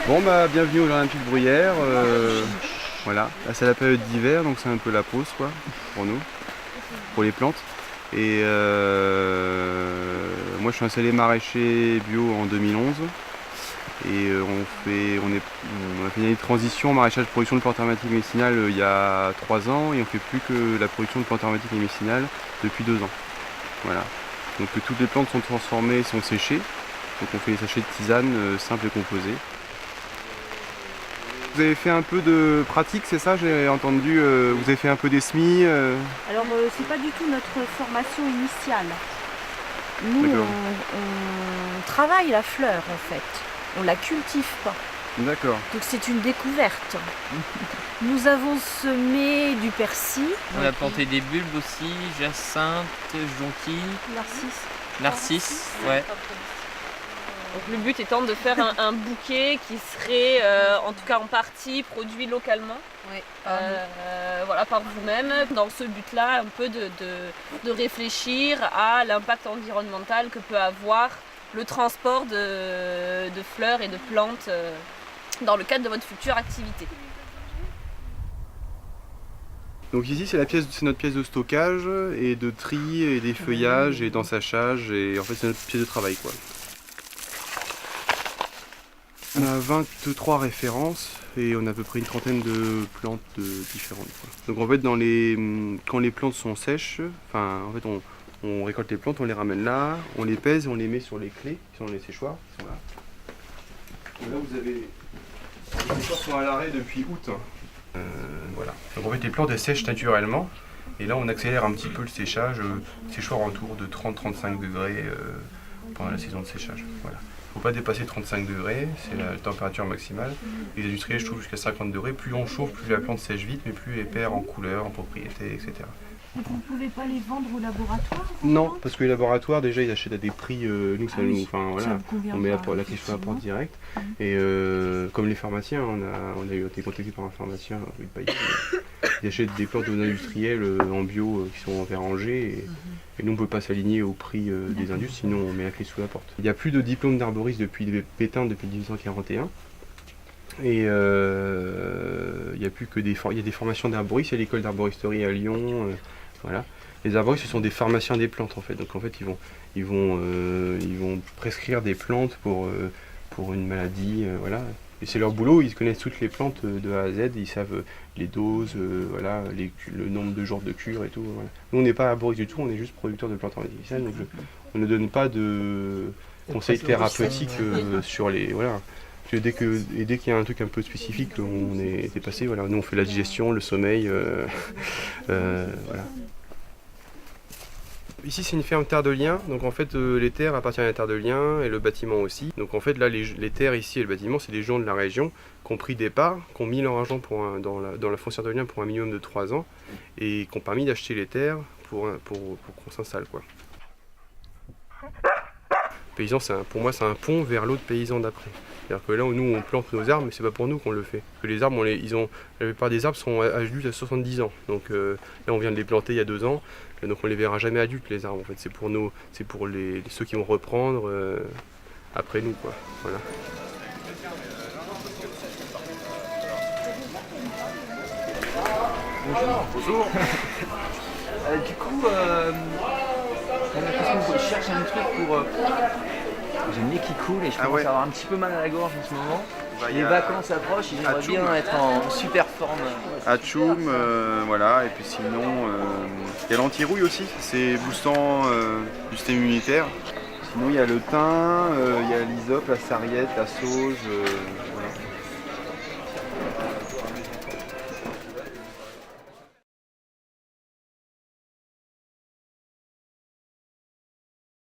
Bon bah bienvenue au Jardin Olympique Bruyères. Voilà, là c'est la période d'hiver donc c'est un peu la pause quoi pour nous, pour les plantes. Et moi je suis installé maraîcher bio en 2011 et on a fait une année de transition en maraîchage production de plantes aromatiques et médicinales il y a 3 ans et on fait plus que la production de plantes aromatiques et médicinales depuis 2 ans. Voilà. Donc toutes les plantes sont transformées, sont séchées. Donc on fait des sachets de tisane simples et composés. Vous avez fait un peu de pratique, c'est ça? J'ai entendu, vous avez fait un peu des semis Alors c'est pas du tout notre formation initiale. Nous on travaille la fleur en fait, on la cultive pas. D'accord. Donc c'est une découverte. Nous avons semé du persil. On a planté des bulbes aussi, jacinthe, jonquille, narcisse, ouais. Donc le but étant de faire un bouquet qui serait, en tout cas en partie, produit localement, voilà, par vous-même. Dans ce but-là, un peu de réfléchir à l'impact environnemental que peut avoir le transport de fleurs et de plantes dans le cadre de votre future activité. Donc ici c'est notre pièce de stockage et de tri et d'effeuillage et d'ensachage et en fait c'est notre pièce de travail quoi. On a 23 références et on a à peu près une trentaine de plantes différentes quoi. Donc en fait quand les plantes sont sèches, en fait on récolte les plantes, on les ramène là, on les pèse, on les met sur les clés qui sont dans les séchoirs qui sont là. Et là vous avez les séchoirs sont à l'arrêt depuis août. Voilà. Donc en fait les plantes elles sèchent naturellement et là on accélère un petit peu le séchage, séchoir autour de 30-35 degrés pendant la saison de séchage. Voilà. Il ne faut pas dépasser 35 degrés, c'est la température maximale. Les industriels je trouve jusqu'à 50 degrés, plus on chauffe, plus la plante sèche vite, mais plus elle perd en couleur, en propriété, etc. Donc vous ne pouvez pas les vendre au laboratoire? Non, parce que les laboratoires déjà ils achètent à des prix, nous ça nous, voilà, on met la clé sur la porte direct. Et comme les pharmaciens, on a été contacté par un pharmacien, ils achètent des plantes aux industriels en bio qui sont en verre rangé et nous on ne peut pas s'aligner au prix des indus, sinon on met la clé sous la porte. Il n'y a plus de diplôme d'arboriste depuis Pétain depuis 1841. Et il y a plus que des formations d'arboristes, il y a l'école d'arboristerie à Lyon, voilà. Les arboristes ce sont des pharmaciens des plantes en fait, donc en fait ils vont prescrire des plantes pour une maladie, voilà. Et c'est leur boulot, ils connaissent toutes les plantes de A à Z, ils savent les doses, voilà, le nombre de jours de cure et tout. Voilà. Nous on n'est pas arboristes du tout, on est juste producteurs de plantes médicinales, donc on ne donne pas de conseils thérapeutiques sur les. Voilà. Dès qu'il y a un truc un peu spécifique, on est dépassé. Voilà. Nous on fait la digestion, le sommeil, voilà. Ici c'est une ferme Terre de Liens, donc en fait les terres appartiennent à la Terre de Liens et le bâtiment aussi. Donc en fait là les terres ici et le bâtiment c'est des gens de la région qui ont pris des parts, qui ont mis leur argent dans la foncière de Liens pour un minimum de 3 ans et qui ont permis d'acheter les terres pour qu'on s'installe quoi. Paysan pour moi c'est un pont vers l'autre paysan d'après. C'est-à-dire que là où nous on plante nos arbres, mais c'est pas pour nous qu'on le fait. Parce que les arbres, la plupart des arbres sont adultes à 70 ans. Donc là on vient de les planter il y a 2 ans, donc on les verra jamais adultes les arbres en fait. C'est pour ceux qui vont reprendre après nous quoi. Voilà. Bonjour. Du coup, j'ai l'impression que je cherche un truc pour. J'ai le nez qui coule et je commence à avoir un petit peu mal à la gorge en ce moment. Les vacances approchent et j'aimerais bien être en super forme. Atchoum, voilà, et puis sinon, il y a l'antirouille aussi, c'est boostant du système immunitaire. Sinon il y a le thym, il y a l'hysope, la sarriette, la sauge, voilà.